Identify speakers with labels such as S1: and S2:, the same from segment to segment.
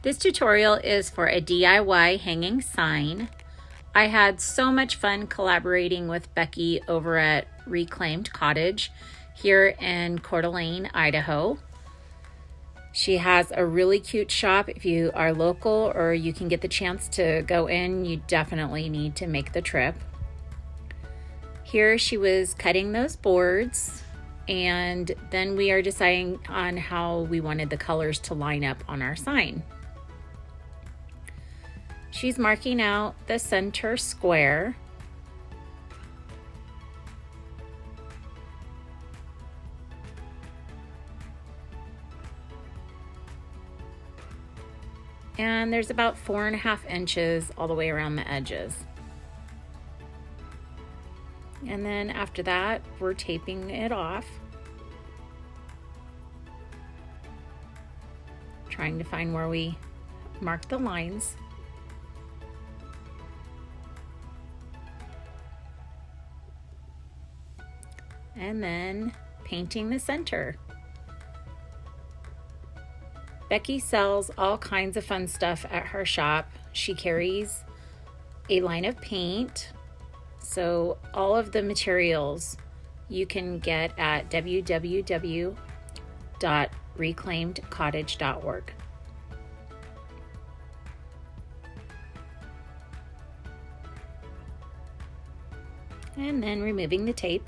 S1: This tutorial is for a DIY hanging sign. I had so much fun collaborating with Becky over at Reclaimed Cottage here in Coeur d'Alene, Idaho. She has a really cute shop. If you are local or you can get the chance to go in, you definitely need to make the trip. Here she was cutting those boards, and then we are deciding on how we wanted the colors to line up on our sign. She's marking out the center square. And there's about 4.5 inches all the way around the edges. And then after that, we're taping it off. Trying to find where we mark the lines. And then painting the center. Becky sells all kinds of fun stuff at her shop. She carries a line of paint. So all of the materials you can get at www.reclaimedcottage.org. And then removing the tape.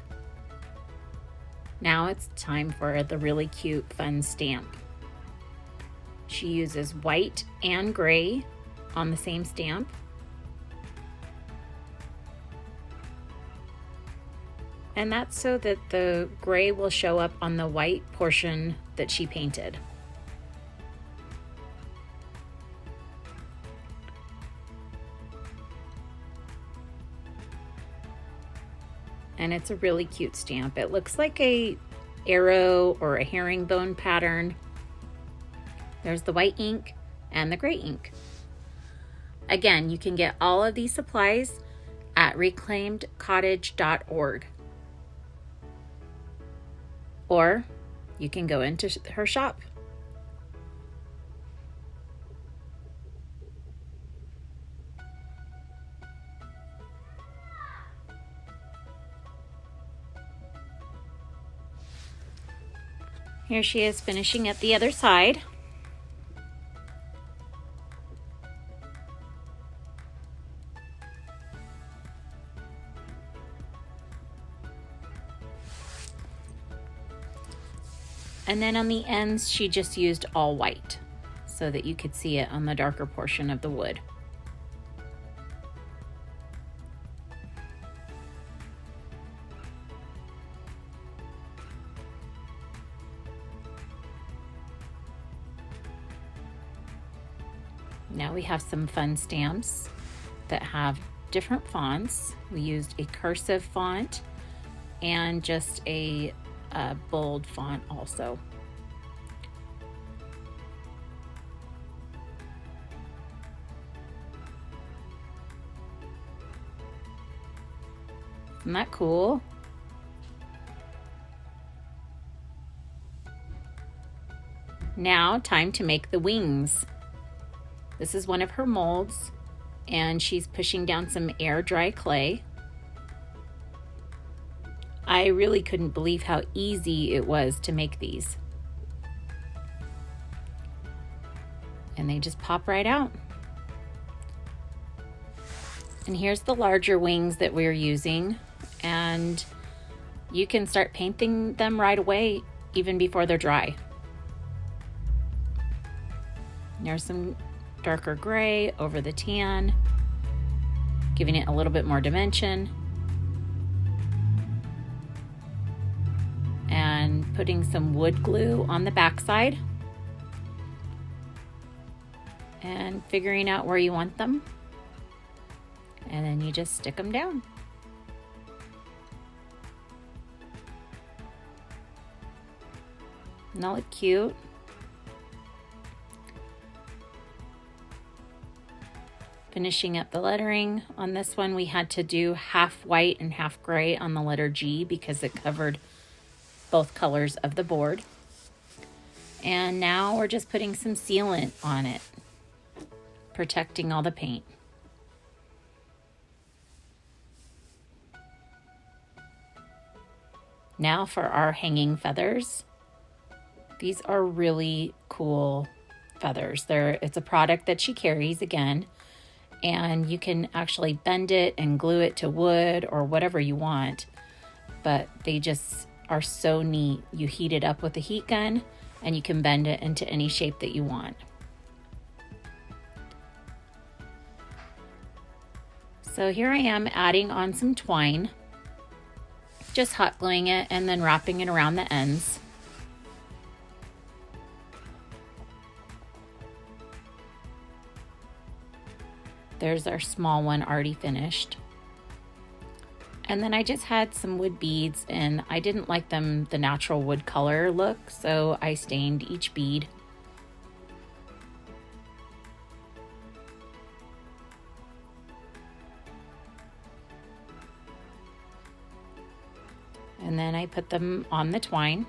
S1: Now it's time for the really cute, fun stamp. She uses white and gray on the same stamp. And that's so that the gray will show up on the white portion that she painted. And it's a really cute stamp. It looks like a arrow or a herringbone pattern. There's the white ink and the gray ink. Again, you can get all of these supplies at reclaimedcottage.org. Or you can go into her shop. Here she is finishing up the other side. And then on the ends, she just used all white so that you could see it on the darker portion of the wood. Now we have some fun stamps that have different fonts. We used a cursive font and just a bold font also. Isn't that cool? Now, time to make the wings. This is one of her molds, and she's pushing down some air dry clay. I really couldn't believe how easy it was to make these. And they just pop right out. And here's the larger wings that we're using, and you can start painting them right away, even before they're dry. There's some darker gray over the tan, giving it a little bit more dimension. And putting some wood glue on the backside. And figuring out where you want them. And then you just stick them down. And they'll look cute. Finishing up the lettering. On this one, we had to do half white and half gray on the letter G because it covered both colors of the board. And now we're just putting some sealant on it. protecting all the paint. Now for our hanging feathers. These are really cool feathers. It's a product that she carries again, and you can actually bend it and glue it to wood or whatever you want, but they just are so neat. You heat it up with a heat gun and you can bend it into any shape that you want. So here I am adding on some twine, just hot gluing it and then wrapping it around the ends. There's our small one already finished. And then I just had some wood beads, and I didn't like them the natural wood color look, so I stained each bead. And then I put them on the twine.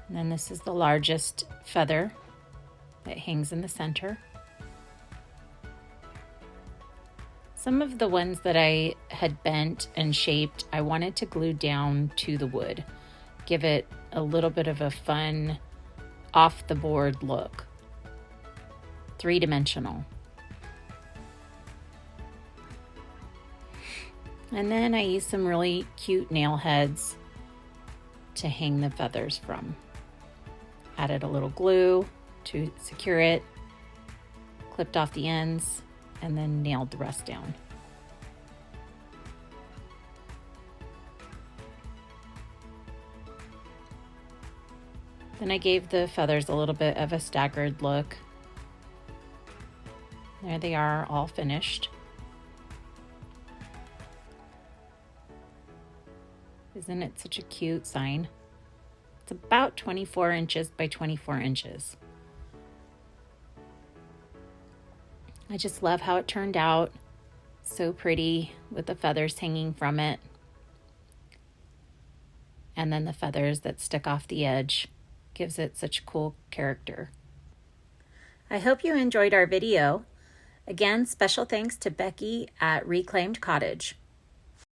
S1: And then this is the largest feather that hangs in the center. Some of the ones that I had bent and shaped, I wanted to glue down to the wood, give it a little bit of a fun, off the board look, three-dimensional. And then I used some really cute nail heads to hang the feathers from. Added a little glue to secure it, clipped off the ends, and then nailed the rest down. Then I gave the feathers a little bit of a staggered look. There they are, all finished. Isn't it such a cute sign? It's about 24 inches by 24 inches. I just love how it turned out. So pretty with the feathers hanging from it. And then the feathers that stick off the edge gives it such cool character. I hope you enjoyed our video. Again, special thanks to Becky at Reclaimed Cottage.